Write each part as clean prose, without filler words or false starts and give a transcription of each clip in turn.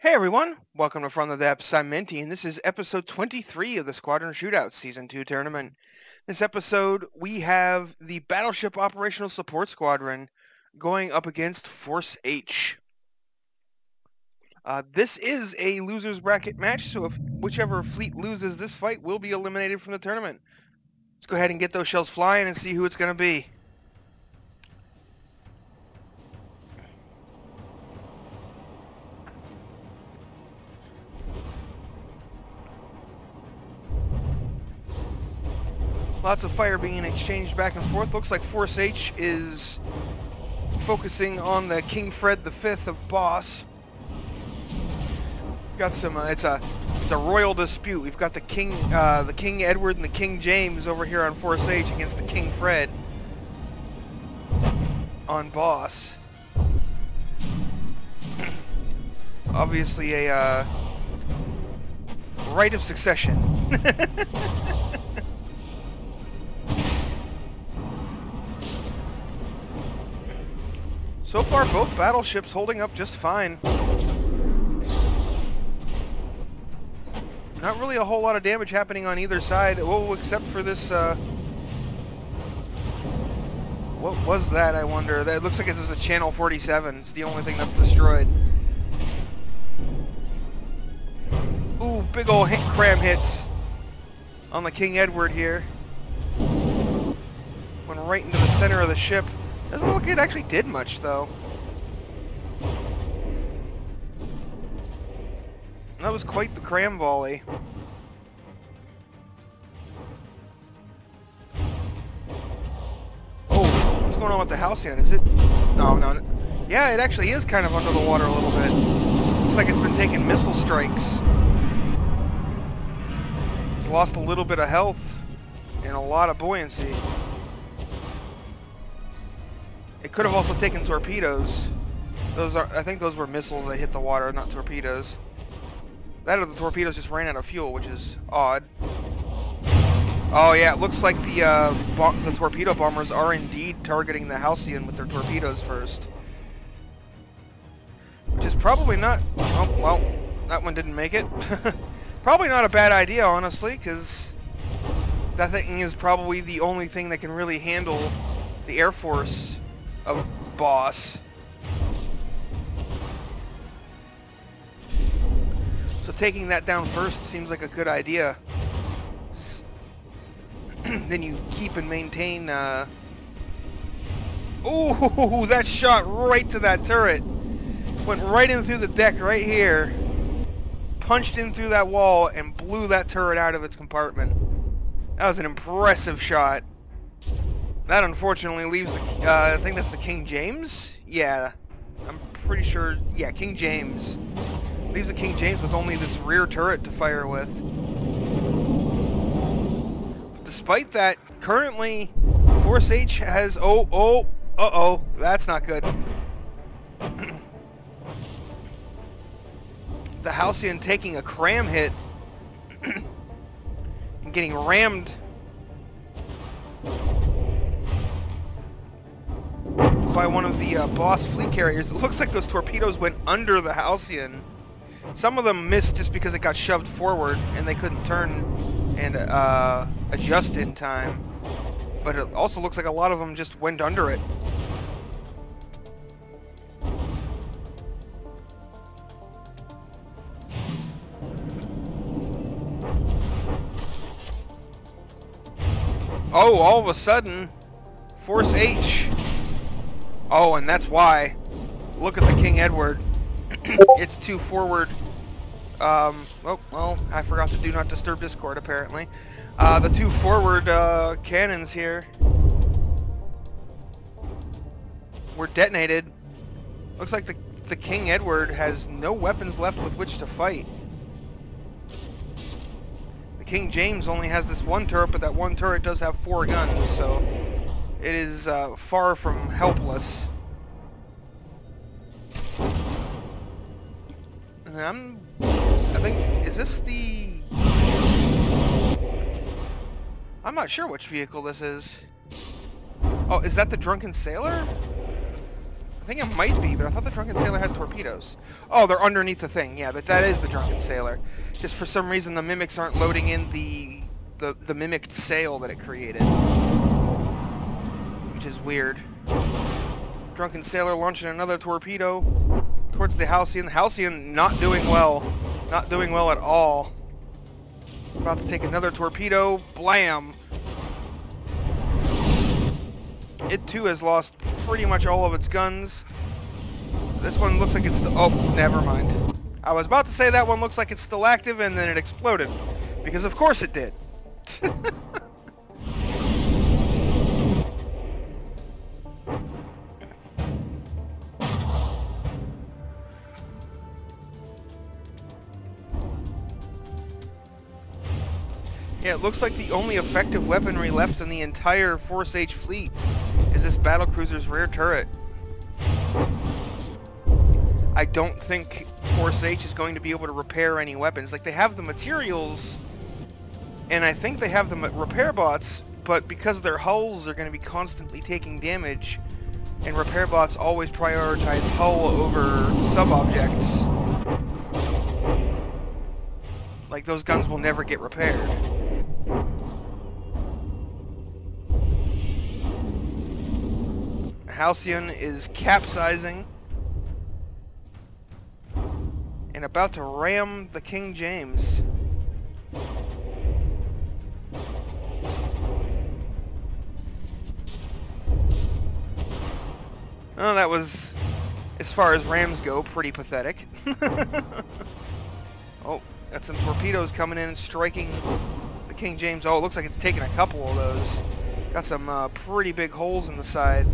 Hey everyone, welcome to From the Depths. I'm Minty, and this is episode 23 of the Squadron Shootout Season 2 tournament. This episode, we have the Battleship Operational Support Squadron going up against Force H. This is a loser's bracket match, so if whichever fleet loses this fight will be eliminated from the tournament. Let's go ahead and get those shells flying and see who it's going to be. Lots of fire being exchanged back and forth. Looks like Force H is focusing on the King Fred V of Boss. Got some. It's a royal dispute. We've got the King Edward and the King James over here on Force H against the King Fred on Boss. Obviously a right of succession. So far, both battleships holding up just fine. Not really a whole lot of damage happening on either side, except for this, what was that, I wonder? That looks like this is a Channel 47. It's the only thing that's destroyed. Ooh, big ol' cram hits on the King Edward here. Went right into the center of the ship. Doesn't look like it actually did much, though. That was quite the cram volley. Oh, what's going on with the Halcyon? Is it? No. Yeah, it actually is kind of under the water a little bit. Looks like it's been taking missile strikes. It's lost a little bit of health and a lot of buoyancy. It could have also taken torpedoes. I think those were missiles that hit the water, not torpedoes. That or the torpedoes just ran out of fuel, which is odd. Oh yeah, it looks like the torpedo bombers are indeed targeting the Halcyon with their torpedoes first. Which is probably not... Oh, well, that one didn't make it. Probably not a bad idea, honestly, because that thing is probably the only thing that can really handle the Air Force of Boss. So taking that down first seems like a good idea. Then you keep and maintain. Ooh, that shot right to that turret. Went right in through the deck right here. Punched in through that wall and blew that turret out of its compartment. That was an impressive shot. That unfortunately leaves the, I think that's the King James? Yeah, I'm pretty sure, yeah, King James. Leaves the King James with only this rear turret to fire with. Despite that, currently, Force H has, uh-oh, that's not good. The Halcyon taking a cram hit and getting rammed by one of the Boss fleet carriers. It looks like those torpedoes went under the Halcyon. Some of them missed just because it got shoved forward and they couldn't turn and adjust in time. But it also looks like a lot of them just went under it. Oh, all of a sudden, Force H. Oh, and that's why. Look at the King Edward. It's too forward. Oh, well, I forgot to do not disturb Discord, apparently. The two forward cannons here were detonated. Looks like the King Edward has no weapons left with which to fight. The King James only has this one turret, but that one turret does have 4 guns, so it is far from helpless. And I think, is this the... I'm not sure which vehicle this is. Oh, is that the Drunken Sailor? I think it might be, but I thought the Drunken Sailor had torpedoes. Oh, they're underneath the thing. Yeah, that is the Drunken Sailor. Just for some reason, the mimics aren't loading in the mimicked sail that it created, which is weird. Drunken Sailor launching another torpedo towards the Halcyon. The Halcyon not doing well. Not doing well at all. About to take another torpedo. Blam! It too has lost pretty much all of its guns. This one looks like it's still... Oh, never mind. I was about to say that one looks like it's still active, and then it exploded. Because of course it did. Yeah, it looks like the only effective weaponry left in the entire Force H fleet is this battlecruiser's rear turret. I don't think Force H is going to be able to repair any weapons. Like, they have the materials, and I think they have the repair bots, but because their hulls are going to be constantly taking damage, and repair bots always prioritize hull over sub-objects, like, those guns will never get repaired. Halcyon is capsizing and about to ram the King James. Oh, that was, as far as rams go, pretty pathetic. Oh, got some torpedoes coming in and striking the King James. Oh, it looks like it's taking a couple of those. Got some pretty big holes in the side.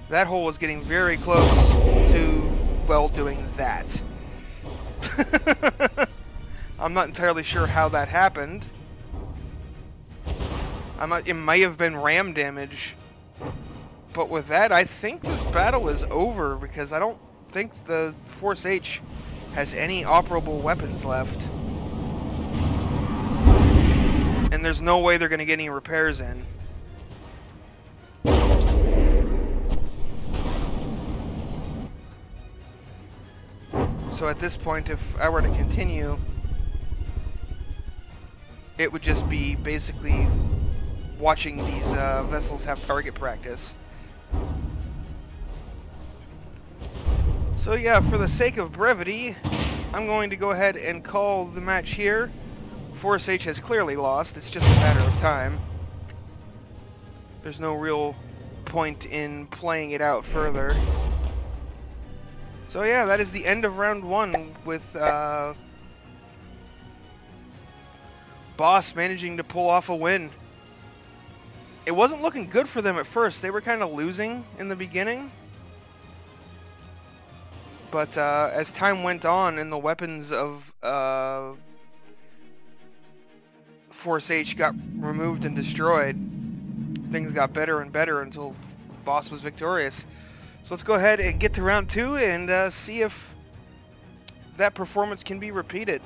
That hole was getting very close to, well, doing that. I'm not entirely sure how that happened. It might have been ram damage. But with that, I think this battle is over, because I don't think the Force H has any operable weapons left. And there's no way they're going to get any repairs in. So at this point, if I were to continue, it would just be basically watching these vessels have target practice. So yeah, for the sake of brevity, I'm going to go ahead and call the match here. Force H has clearly lost. It's just a matter of time. There's no real point in playing it out further. So yeah, that is the end of round one, with Boss managing to pull off a win. It wasn't looking good for them at first. They were kind of losing in the beginning. But as time went on and the weapons of Force H got removed and destroyed, things got better and better until Boss was victorious. So let's go ahead and get to round two and see if that performance can be repeated.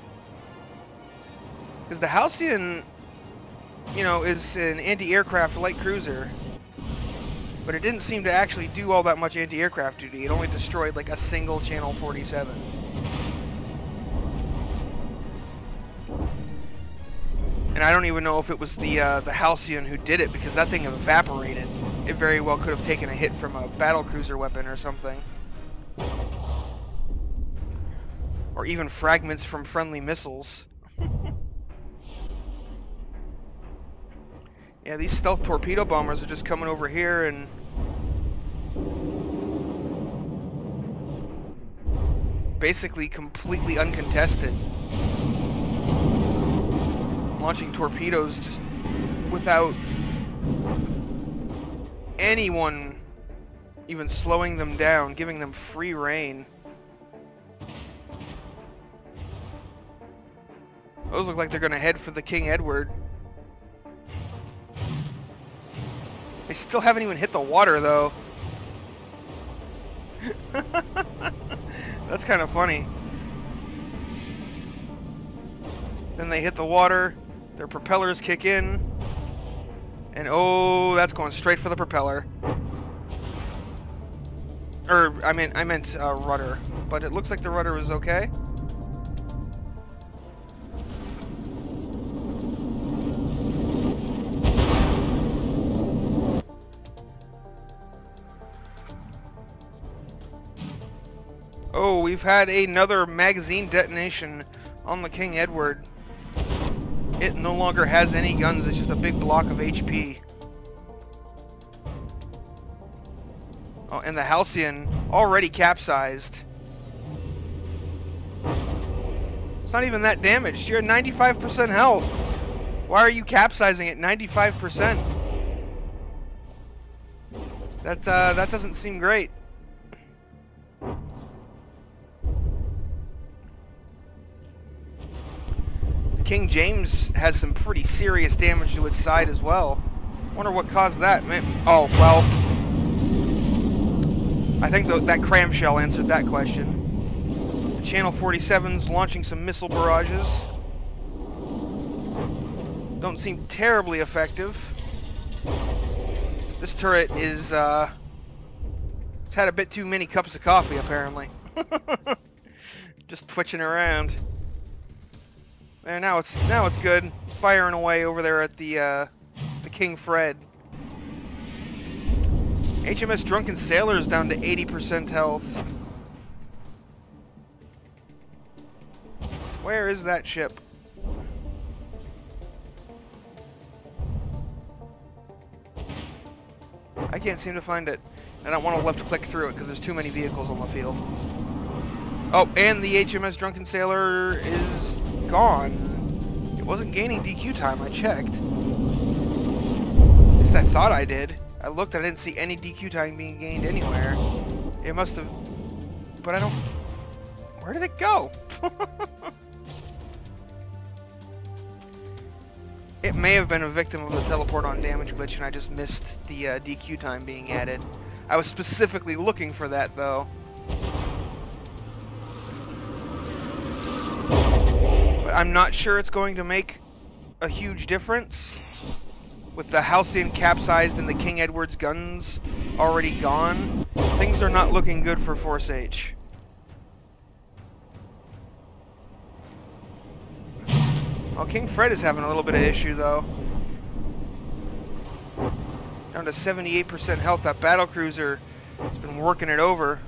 Because the Halcyon, you know, is an anti-aircraft light cruiser, but it didn't seem to actually do all that much anti-aircraft duty. It only destroyed like a single Channel 47. And I don't even know if it was the Halcyon who did it, because that thing evaporated. It very well could have taken a hit from a battlecruiser weapon or something. Or even fragments from friendly missiles. Yeah, these stealth torpedo bombers are just coming over here and basically completely uncontested. Launching torpedoes just without anyone even slowing them down, giving them free rein. Those look like they're going to head for the King Edward. They still haven't even hit the water, though. That's kind of funny. Then they hit the water, their propellers kick in, and oh, that's going straight for the propeller. Or, I meant rudder. But it looks like the rudder was okay. Oh, we've had another magazine detonation on the King Edward. It no longer has any guns, it's just a big block of HP. Oh, and the Halcyon already capsized. It's not even that damaged. You're at 95% health. Why are you capsizing at 95%? That doesn't seem great. King James has some pretty serious damage to its side as well. Wonder what caused that. Oh, well. I think that cram shell answered that question. The Channel 47's launching some missile barrages. Don't seem terribly effective. This turret is, it's had a bit too many cups of coffee, apparently. Just twitching around. There, now it's good. Firing away over there at the King Fred. HMS Drunken Sailor is down to 80% health. Where is that ship? I can't seem to find it. I don't want to left click through it because there's too many vehicles on the field. Oh, and the HMS Drunken Sailor is gone. It wasn't gaining DQ time, I checked. At least I thought I did. I looked, I didn't see any DQ time being gained anywhere. It must have... But I don't... Where did it go? It may have been a victim of the teleport on damage glitch and I just missed the DQ time being added. I was specifically looking for that, though. But I'm not sure it's going to make a huge difference. With the Halcyon capsized and the King Edward's guns already gone, things are not looking good for Force H. Well, King Fred is having a little bit of issue, though. Down to 78% health. That battlecruiser has been working it over.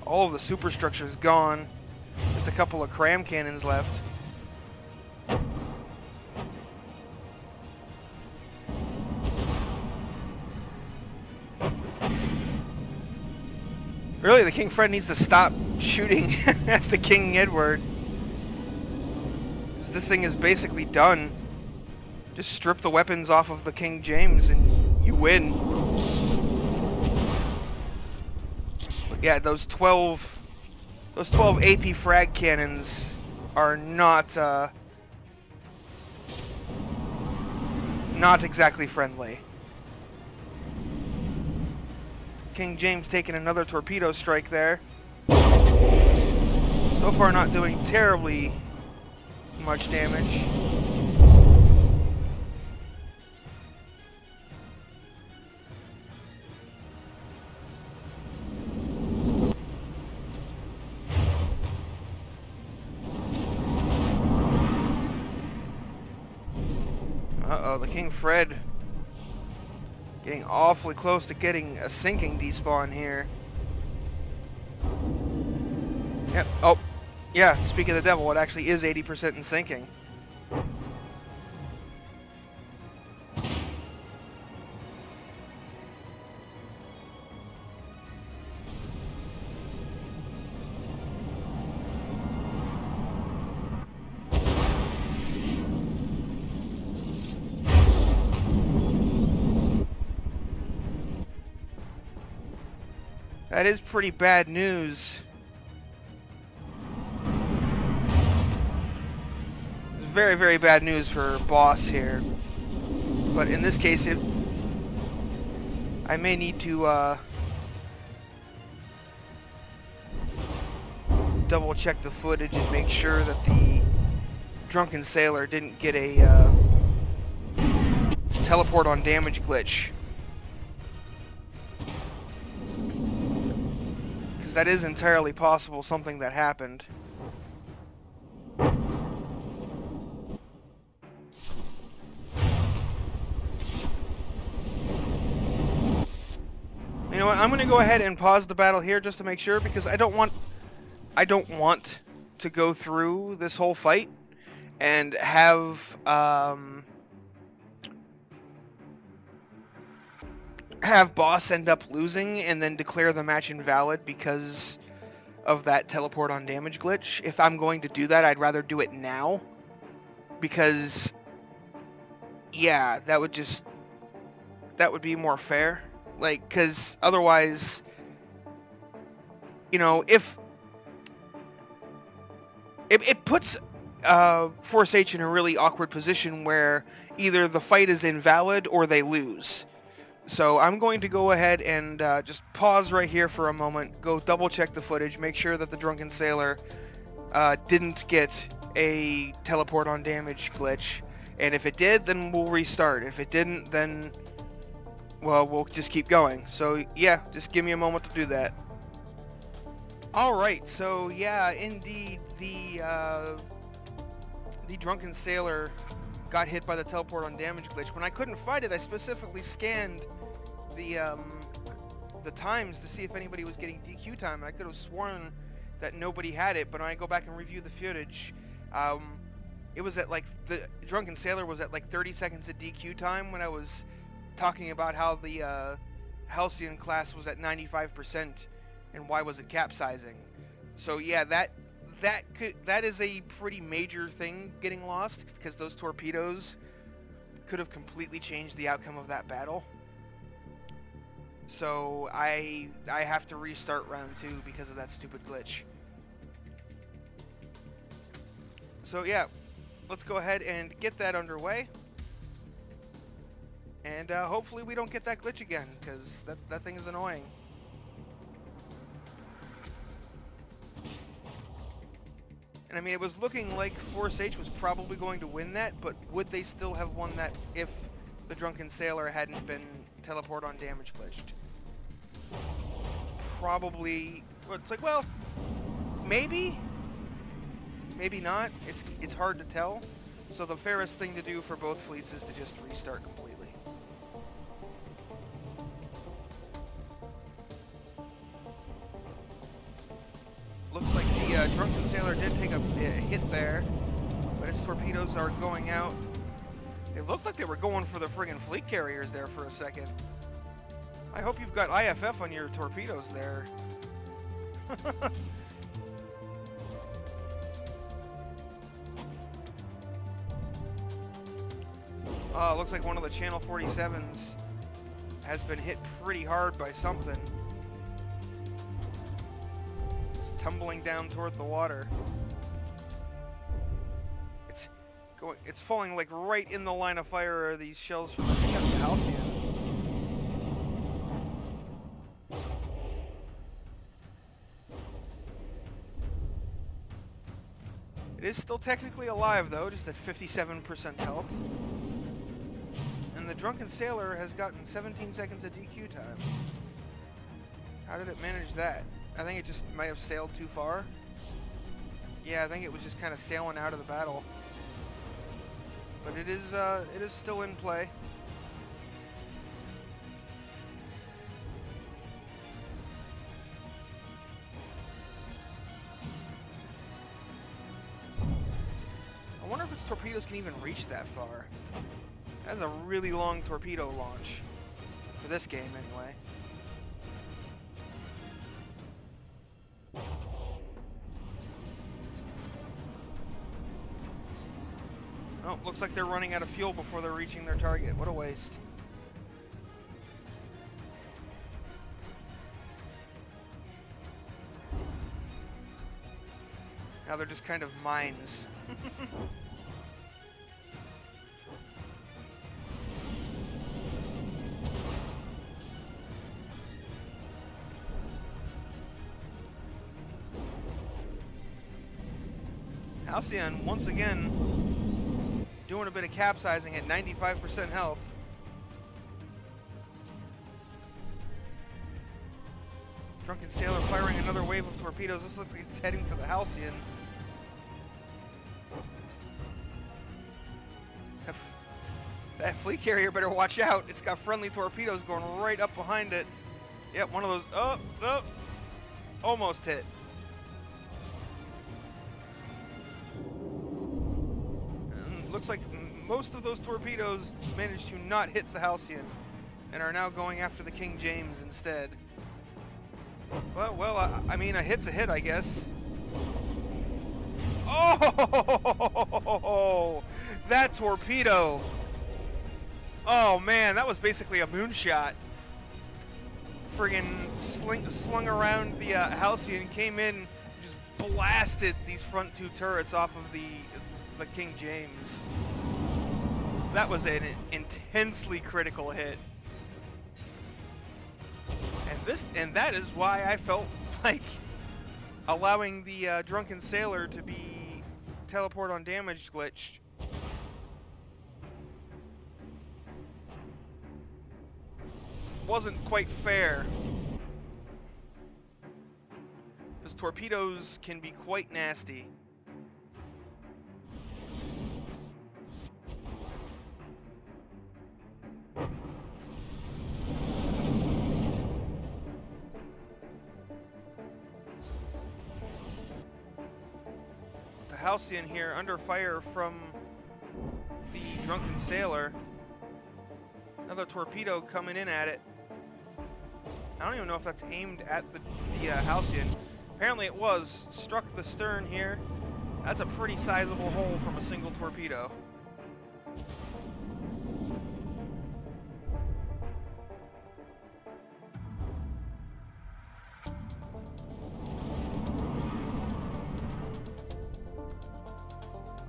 All of the superstructure is gone. Just a couple of cram cannons left. Really, the King Fred needs to stop shooting at the King Edward. This thing is basically done. Just strip the weapons off of the King James and you win. But yeah, those 12 AP frag cannons are not exactly friendly. King James taking another torpedo strike there. So far not doing terribly much damage. Uh-oh, the King Fred getting awfully close to getting a sinking despawn here. Yep. Oh, yeah, speak of the devil, it actually is 80% in sinking. That is pretty bad news. It's very, very bad news for Boss here. But in this case, I may need to double check the footage and make sure that the Drunken Sailor didn't get a teleport on damage glitch. because that is entirely possible, something that happened. You know what? I'm going to go ahead and pause the battle here just to make sure, because I don't want to go through this whole fight and have boss end up losing and then declare the match invalid because of that teleport on damage glitch. If I'm going to do that, I'd rather do it now, because yeah, that would be more fair. Like, because otherwise, you know, if it puts Force H in a really awkward position where either the fight is invalid or they lose. So I'm going to go ahead and just pause right here for a moment, go double check the footage, make sure that the Drunken Sailor didn't get a teleport on damage glitch, and if it did, then we'll restart. If it didn't, then, well, we'll just keep going. So yeah, just give me a moment to do that. Alright, so yeah, indeed, the Drunken Sailor got hit by the teleport on damage glitch. When I couldn't fight it, I specifically scanned the times to see if anybody was getting DQ time. I could have sworn that nobody had it, but when I go back and review the footage, it was at like, the Drunken Sailor was at like 30 seconds of DQ time when I was talking about how the Halcyon class was at 95% and why was it capsizing. So yeah, that is a pretty major thing getting lost, because those torpedoes could have completely changed the outcome of that battle. So I have to restart round 2 because of that stupid glitch. So yeah, let's go ahead and get that underway. And hopefully we don't get that glitch again, because that thing is annoying. And I mean, it was looking like Force H was probably going to win that, but would they still have won that if the Drunken Sailor hadn't been teleport on damage glitched? Probably. Well, it's like, well, maybe, maybe not. It's hard to tell. So the fairest thing to do for both fleets is to just restart completely. Looks like the Drunken Sailor did take a hit there, but its torpedoes are going out. It looked like they were going for the friggin' fleet carriers there for a second. I hope you've got IFF on your torpedoes there. Oh, looks like one of the Channel 47s has been hit pretty hard by something. It's tumbling down toward the water. It's falling like right in the line of fire of these shells from the Halcyon. It is still technically alive though, just at 57% health. And the Drunken Sailor has gotten 17 seconds of DQ time. How did it manage that? I think it just might have sailed too far. Yeah, I think it was just kind of sailing out of the battle. But it is still in play. I wonder if its torpedoes can even reach that far. That's a really long torpedo launch. For this game, anyway. Oh, looks like they're running out of fuel before they're reaching their target. What a waste. Now they're just kind of mines. Halcyon, once again, doing a bit of capsizing at 95% health. Drunken Sailor firing another wave of torpedoes. This looks like it's heading for the Halcyon. That fleet carrier better watch out. It's got friendly torpedoes going right up behind it. Yep, one of those. Oh, almost hit. And looks like most of those torpedoes managed to not hit the Halcyon and are now going after the King James instead. Well, I mean, a hit's a hit, I guess. Oh, that torpedo. Oh man, that was basically a moonshot. Friggin' slung around the Halcyon, came in, just blasted these front two turrets off of the King James. That was an intensely critical hit. And that is why I felt like allowing the Drunken Sailor to be teleport on damage glitched. Wasn't quite fair. Those torpedoes can be quite nasty. The Halcyon here under fire from the Drunken Sailor. Another torpedo coming in at it. I don't even know if that's aimed at the Halcyon. Apparently it was. Struck the stern here. That's a pretty sizable hole from a single torpedo.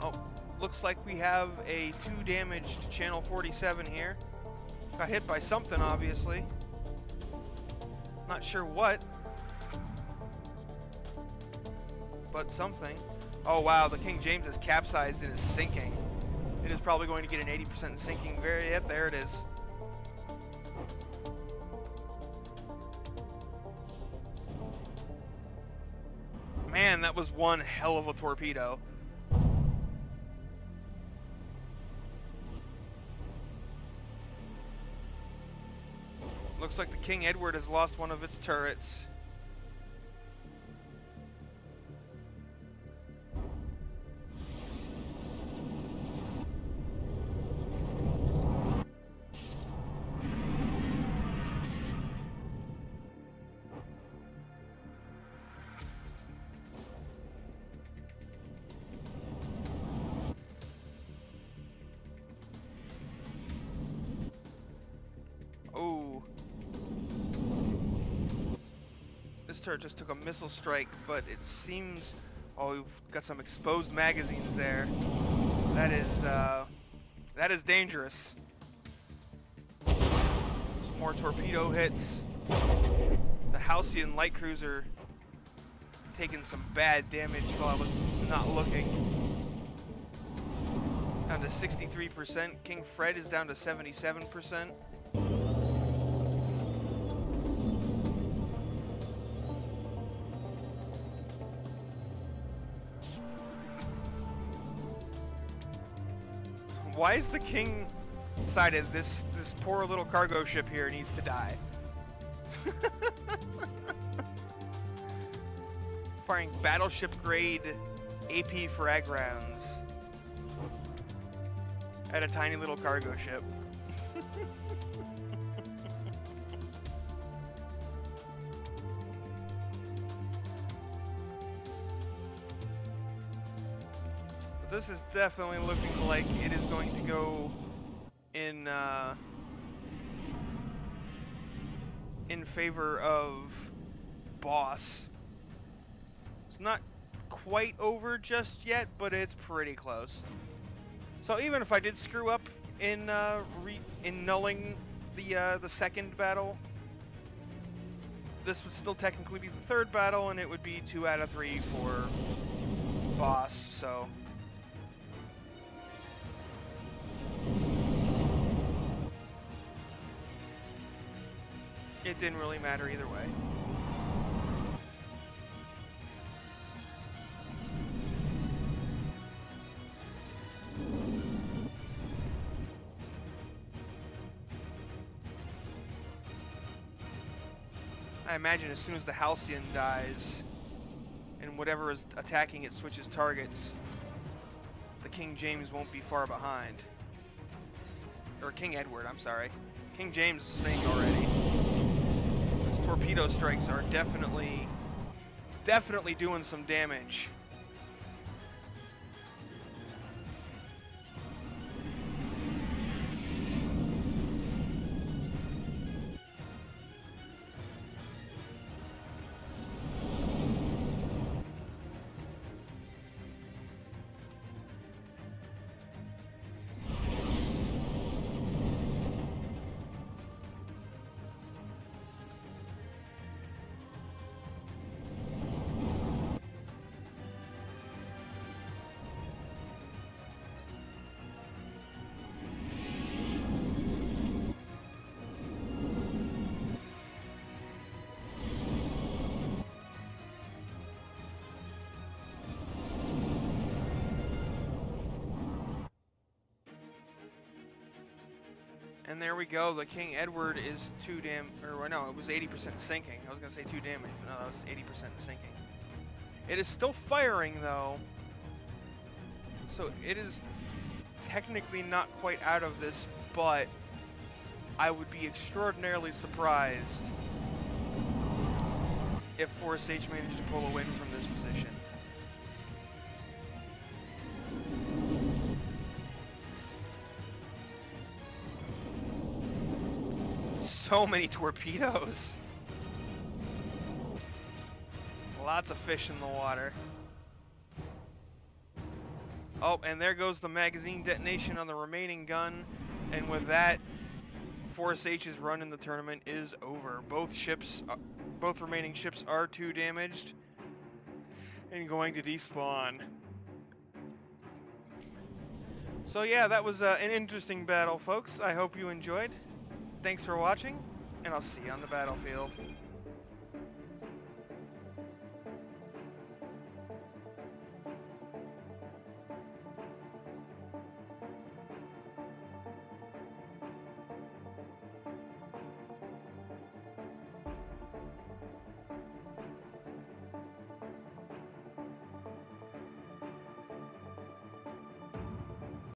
Oh, looks like we have a 2 damaged Channel 47 here. Got hit by something, obviously. Not sure what, but something. Oh wow, the King James is capsized and is sinking. It is probably going to get an 80% sinking. Yep, there it is. Man, that was one hell of a torpedo. Looks like the King Edward has lost one of its turrets. Oh. This turret just took a missile strike, but it seems... Oh, we've got some exposed magazines there. That is dangerous. Some more torpedo hits. The Halcyon light cruiser taking some bad damage while I was not looking. Down to 63%. King Fred is down to 77%. Why is the King decided this poor little cargo ship here needs to die? Firing battleship grade AP frag rounds at a tiny little cargo ship. This is definitely looking like it is going to go in favor of Boss. It's not quite over just yet, but it's pretty close. So even if I did screw up in nulling the second battle, this would still technically be the third battle, and it would be 2 out of 3 for Boss. So. It didn't really matter either way. I imagine as soon as the Halcyon dies, and whatever is attacking it switches targets, the King James won't be far behind. Or King Edward, I'm sorry. King James is sank already. Those torpedo strikes are definitely doing some damage. And there we go, the King Edward is no, it was 80% sinking. I was going to say 2 damage, but no, that was 80% sinking. It is still firing, though. So it is technically not quite out of this, but I would be extraordinarily surprised if Force H managed to pull a win from this position. So many torpedoes. Lots of fish in the water. Oh, and there goes the magazine detonation on the remaining gun. And with that, Force H's run in the tournament is over. Both remaining ships are 2 damaged and going to despawn. So yeah, that was an interesting battle, folks. I hope you enjoyed. Thanks for watching, and I'll see you on the battlefield.